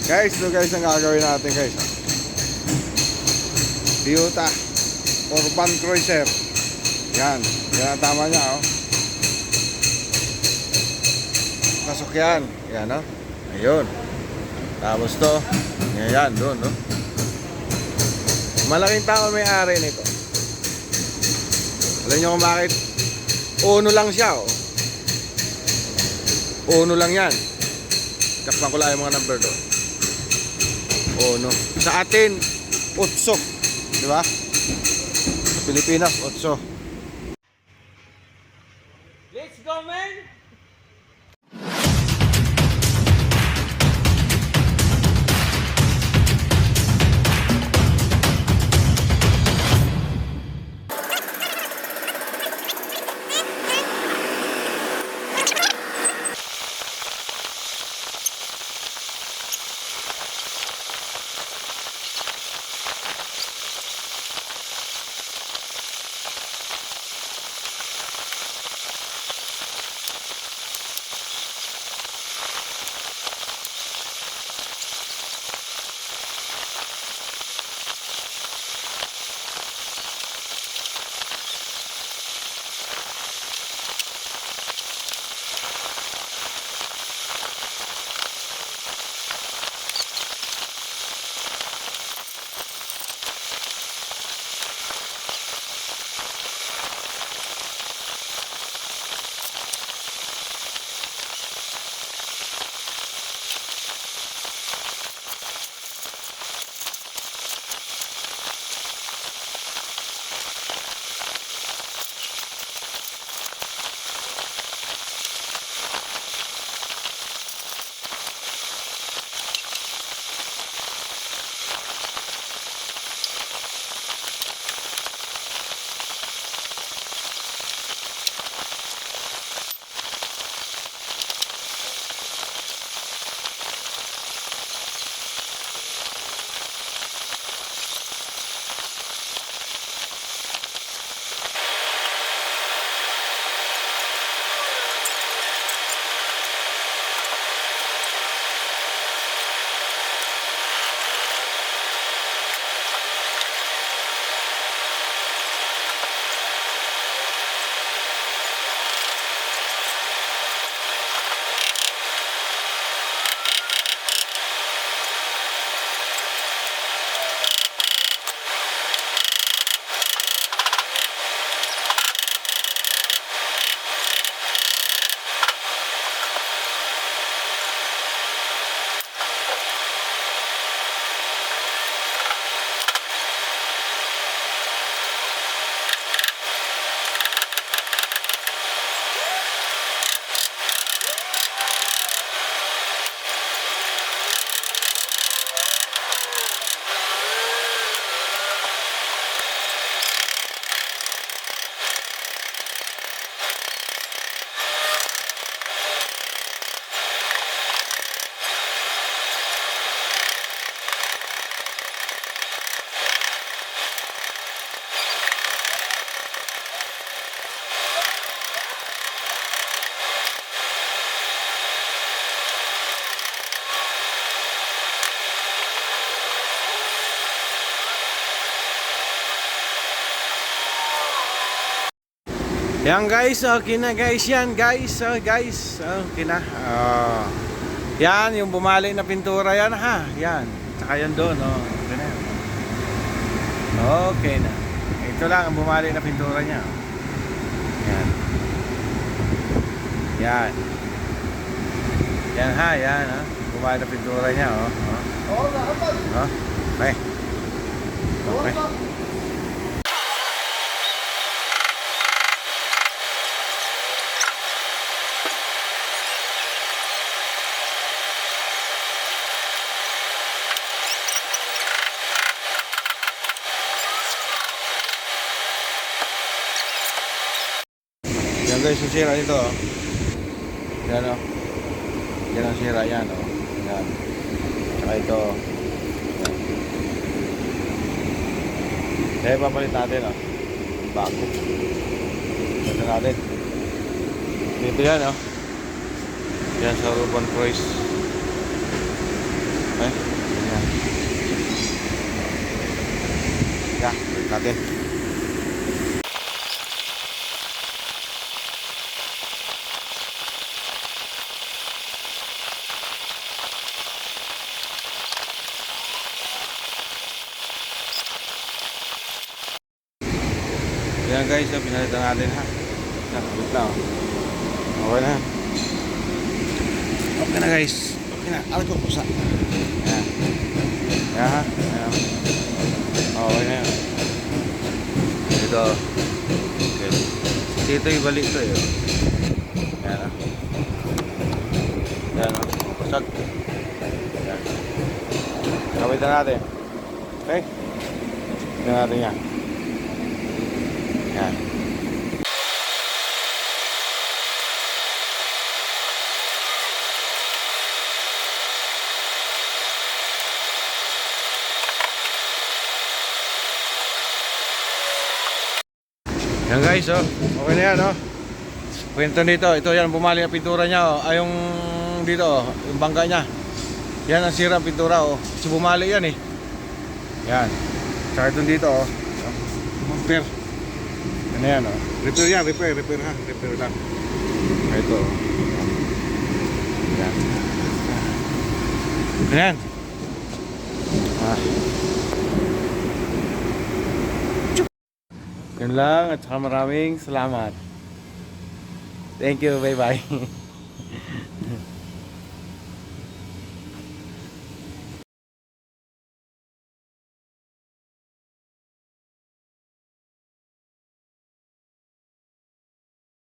Guys, ito guys ang gagawin natin guys. Toyota Urban Cruiser. Yan. Yan ang tama niya oh. Pasok yan. Yan oh. Ayun. Tapos to. Yan doon no. Malaking tao may-ari nito. Alam niyo kung bakit? Uno lang siya oh. Uno lang yan. Kapag ko lang yung mga number doon. Uno. Sa atin, 8. Di ba? Sa Pilipinas, 8. Let's go, man! Yan guys, okay na guys yan guys. Guys, okay na. Yan, yung bumali na pintura yan ha. Yan, saka yan doon oh. Okay na. Okay na. Ito lang ang bumali na pintura niya. Yan. Yan. Yan ha, yan ha. Bumali na pintura niya oh. Okay. Okay. Yan guys, yung sira nito oh. Yan oh. Yan ang sira yan oh. Yan. Saka ito. Yan. Kaya papalit natin oh. Bago. Ito natin. Dito yan oh. Yan sa Urban Cruise. Okay? Ayan. Yeah, balik natin. Ayan guys, pinalitan natin ha. Wait lang. Okay na. Okay na guys. Okay na. Alam ko pusa. Ayan. Ayan ha. Ayan. Okay na yan. Ito. Okay. Dito yung balik ito eh. Ayan ha. Ayan ha. Pusag. Ayan. Kapitan natin. Okay. Kapitan natin yan. Ayan. Yan guys, oh. Okay na yan, oh. Kwento dito, ito yan, bumali ang pintura niya, oh. Ay, yung dito, oh, yung bangka niya. Yan ang sira ang pintura, oh. Kasi bumali yan, eh. Yan. Tsaka itong dito, oh. Repair. Yan na yan, oh. Repair yan, repair ha. Repair lang. Ito, oh. Yan. Yan. Ah. Yun lang at saka maraming salamat. Thank you, bye bye.